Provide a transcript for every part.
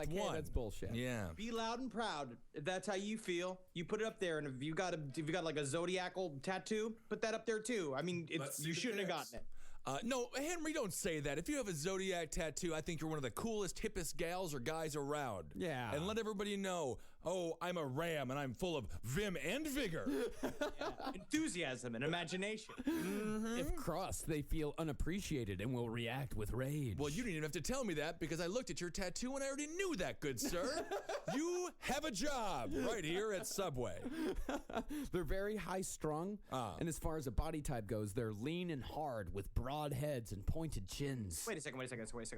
pick one. That's bullshit. Yeah. Be loud and proud. If that's how you feel, you put it up there. And if you got like a zodiacal tattoo, put that up there too. I mean, you shouldn't have gotten it. No, Henry, don't say that. If you have a zodiac tattoo, I think you're one of the coolest, hippest gals or guys around. Yeah. And let everybody know, I'm a ram and I'm full of vim and vigor. Yeah. Enthusiasm and imagination. If crossed, they feel unappreciated and will react with rage. Well, you didn't even have to tell me that because I looked at your tattoo and I already knew that, good sir. You have a job right here at Subway. They're very high-strung, and as far as a body type goes, they're lean and hard with broad heads and pointed chins. Wait a second.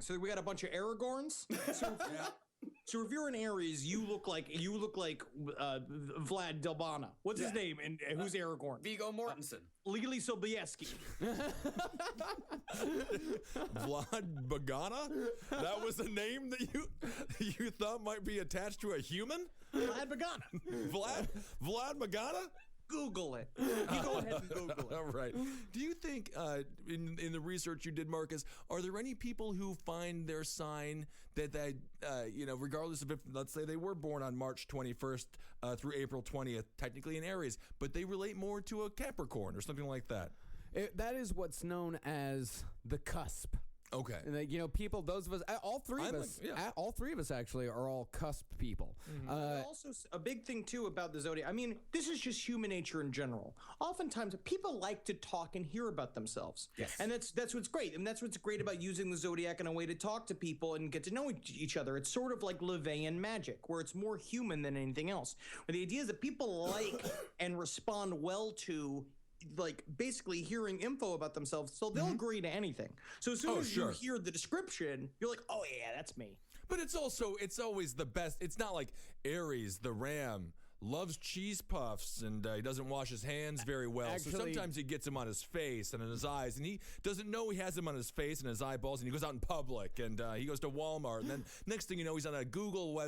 So we got a bunch of Aragorns. So if you're an Aries, you look like Vlad Delbana. What's his name? And who's Aragorn? Viggo Mortensen. Legally Sobieski. Vlad Bagana? That was a name that you thought might be attached to a human? Vlad Bagana. Vlad Bagana? Google it. You go ahead and Google it. All right. Do you think, in the research you did, Marcus, are there any people who find their sign that regardless of if, let's say they were born on March 21st through April 20th, technically in Aries, but they relate more to a Capricorn or something like that? That is what's known as the cusp. Okay. And people, those of us, all three of us actually are all cusp people. Mm-hmm. Also, a big thing too about the zodiac. I mean, this is just human nature in general. Oftentimes, people like to talk and hear about themselves. Yes. And that's what's great. And that's what's great about using the zodiac in a way to talk to people and get to know each other. It's sort of like Levian magic, where it's more human than anything else. But the idea is that people like and respond well to, like, basically hearing info about themselves, so they'll agree to anything. So as soon as you hear the description, you're like, oh yeah, that's me. But it's always the best. It's not like Aries, the ram, loves cheese puffs and he doesn't wash his hands very well. So sometimes he gets them on his face and in his eyes, and he doesn't know he has them on his face and his eyeballs, and he goes out in public and he goes to Walmart, and then next thing you know, he's on a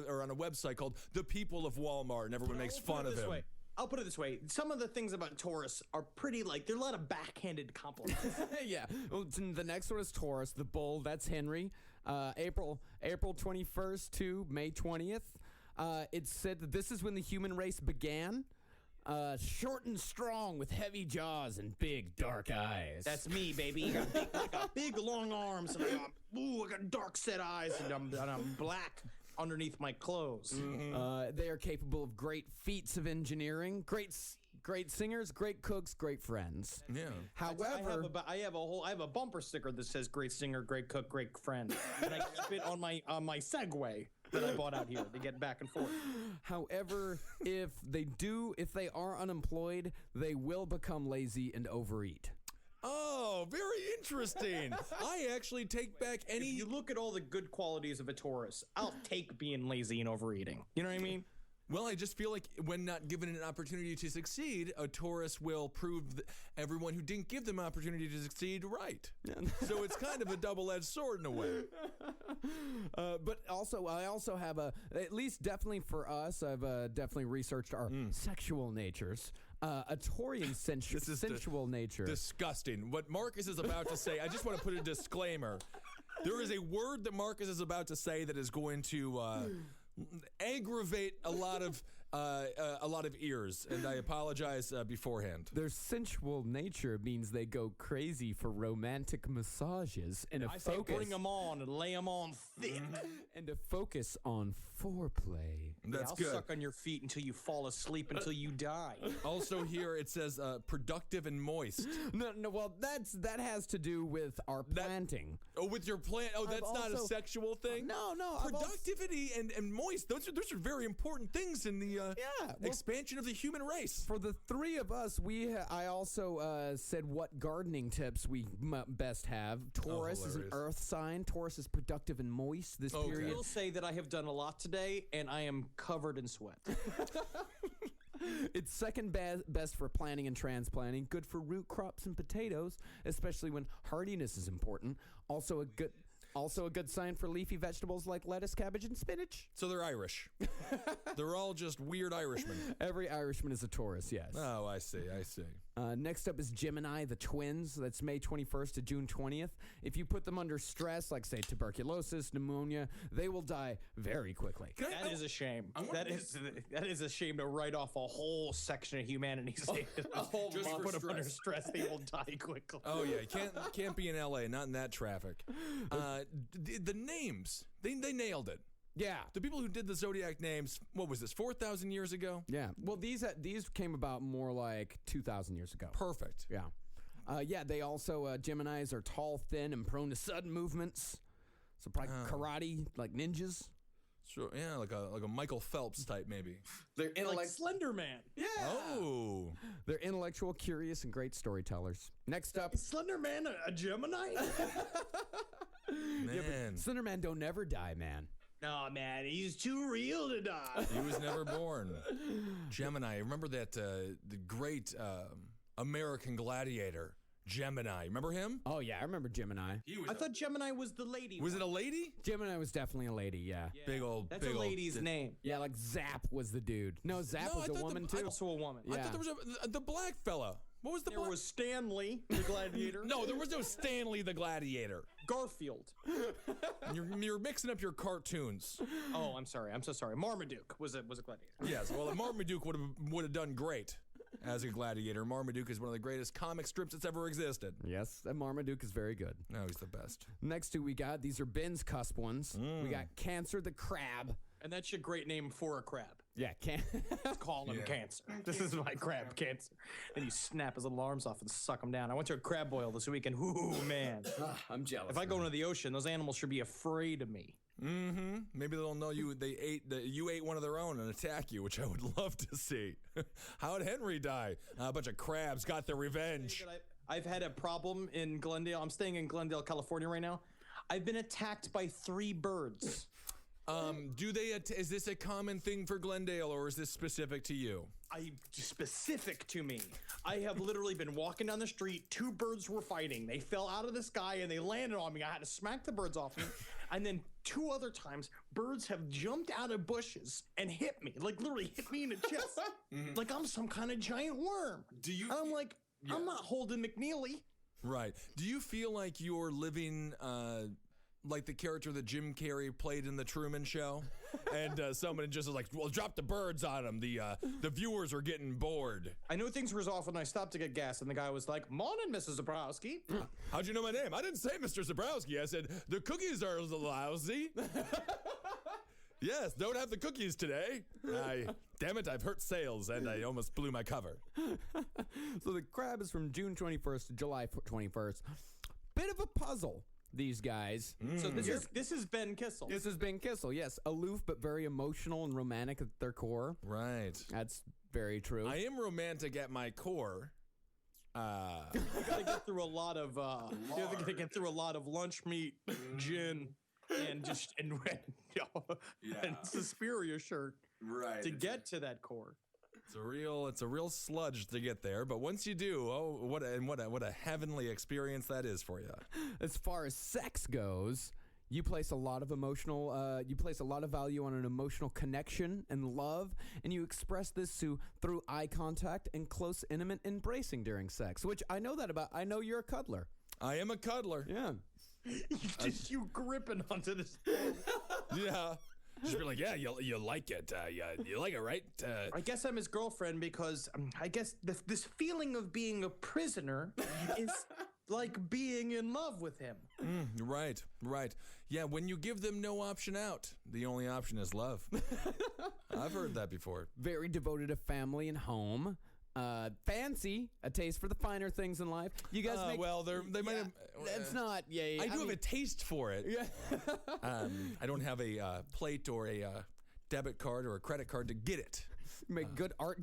or on a website called The People of Walmart, and everyone makes fun of him. I'll put it this way. Some of the things about Taurus are pretty, there are a lot of backhanded compliments. Yeah. Well, the next one is Taurus, the bull. That's Henry. April 21st to May 20th. It's said that this is when the human race began. Short and strong with heavy jaws and big dark eyes. That's me, baby. I got big long arms and I got dark set eyes and I'm black underneath my clothes. Mm-hmm. They are capable of great feats of engineering, great singers, great cooks, great friends. Yeah. However, I have a bumper sticker that says "Great singer, great cook, great friend," and I keep it on my Segway that I bought out here to get back and forth. However, if they are unemployed, they will become lazy and overeat. Oh, very interesting. I actually take back any... If you look at all the good qualities of a Taurus, I'll take being lazy and overeating. You know what I mean? Well, I just feel like when not given an opportunity to succeed, a Taurus will prove everyone who didn't give them an opportunity to succeed right. So it's kind of a double-edged sword in a way. But also, I also have at least definitely for us, I've definitely researched our sexual natures. A Taurian sensual nature. Disgusting. What Marcus is about to say, I just want to put a disclaimer. There is a word that Marcus is about to say that is going to aggravate a lot of ears, and I apologize beforehand. Their sensual nature means they go crazy for romantic massages and bring them on and lay them on thick, and to focus on foreplay. That's I'll good. suck on your feet until you fall asleep until you die. Also here it says productive and moist. No. Well, that has to do with our planting. With your plant. Oh, that's not a sexual thing. No. Productivity and moist. Those are very important things in the expansion of the human race. For the three of us, I also said what gardening tips we best have. Taurus is an earth sign. Taurus is productive and moist this period. I will say that I have done a lot today, and I am covered in sweat. It's second best for planting and transplanting. Good for root crops and potatoes, especially when hardiness is important. Also a good sign for leafy vegetables like lettuce, cabbage, and spinach. So they're Irish. They're all just weird Irishmen. Every Irishman is a Taurus, yes. Oh, I see. Next up is Gemini, the twins. That's May 21st to June 20th. If you put them under stress, like, say, tuberculosis, pneumonia, they will die very quickly. That is a shame. That is a shame to write off a whole section of humanity. A whole Just month. put them under stress, they will die quickly. Oh yeah, can't be in L.A. Not in that traffic. The names, they nailed it. Yeah. The people who did the zodiac names, what was this, 4,000 years ago? Yeah. Well, these came about more like 2,000 years ago. Perfect. Yeah. They also, Geminis are tall, thin, and prone to sudden movements. So probably karate, like ninjas. Sure. Yeah, like a Michael Phelps type, maybe. They're Like Slender Man. Yeah. Oh. They're intellectual, curious, and great storytellers. Next up. Is Slender Man a Gemini? Man. Slender Man don't never die, man. No, man, he's too real to die. He was never born. Gemini. Remember that the great American gladiator, Gemini. Remember him? Oh, yeah, I remember Gemini. I thought Gemini was the lady. Was it a lady? Gemini was definitely a lady, yeah. Big old. That's a lady's name. Yeah, like Zap was the dude. No, Zap No, was I a thought woman, the- too. Also a woman. I Yeah. thought there was the black fella. What was the There black? was Stanley, the gladiator. No, there was no Stanley the gladiator. Garfield. You're mixing up your cartoons. Oh, I'm sorry. I'm so sorry. Marmaduke was a gladiator. Yes, well, Marmaduke would have done great as a gladiator. Marmaduke is one of the greatest comic strips that's ever existed. Yes, and Marmaduke is very good. No, he's the best. Next two we got, these are Ben's cusp ones. We got Cancer the crab. And that's your great name for a crab. Yeah, Call him Cancer. This is my crab, Cancer. And you snap his little arms off and suck him down. I went to a crab boil this weekend. Ooh, man. I'm jealous. If I go into the ocean, those animals should be afraid of me. Mm-hmm. Maybe they'll know you ate one of their own and attack you, which I would love to see. How'd Henry die? A bunch of crabs got their revenge. I've had a problem in Glendale. I'm staying in Glendale, California right now. I've been attacked by 3 birds. Is this a common thing for Glendale, or is this specific to you? Specific to me. I have literally been walking down the street. 2 birds were fighting. They fell out of the sky and they landed on me. I had to smack the birds off me. And then 2 other times, birds have jumped out of bushes and hit me. Like literally hit me in the chest. Like I'm some kind of giant worm. And I'm like, I'm not Holden McNeely. Right. Do you feel like you're living like the character that Jim Carrey played in The Truman Show? And someone just was like, well, drop the birds on him. The viewers are getting bored. I knew things were off when I stopped to get gas, and the guy was like, "Morning, Mrs. Zabrowski." How'd you know my name? I didn't say Mr. Zabrowski. I said, the cookies are lousy. Yes, don't have the cookies today. Damn it, I've hurt sales, and I almost blew my cover. So the crab is from June 21st to July 21st. Bit of a puzzle, these guys. So this is Ben Kissel. This is Ben Kissel, yes. Aloof but very emotional and romantic at their core. Right. That's very true. I am romantic at my core. You gotta get through a lot of lunch meat, gin, and and Suspiria shirt Right. to get to that core. It's a real sludge to get there, but once you do, oh, what a heavenly experience that is for you. As far as sex goes, you place a lot of value on an emotional connection and love, and you express this through eye contact and close, intimate embracing during sex, which I know you're a cuddler. I am a cuddler. Yeah. Just you gripping onto this. Yeah. Just be like, yeah, you like it. You like it, right? I guess I'm his girlfriend because I guess this feeling of being a prisoner is like being in love with him. Right. Yeah, when you give them no option out, the only option is love. I've heard that before. Very devoted to family and home. Fancy, a taste for the finer things in life. You guys make... Well, they might have... That's not... Yeah, I do have a taste for it. Yeah. I don't have a plate or a debit card or a credit card to get it. Make good art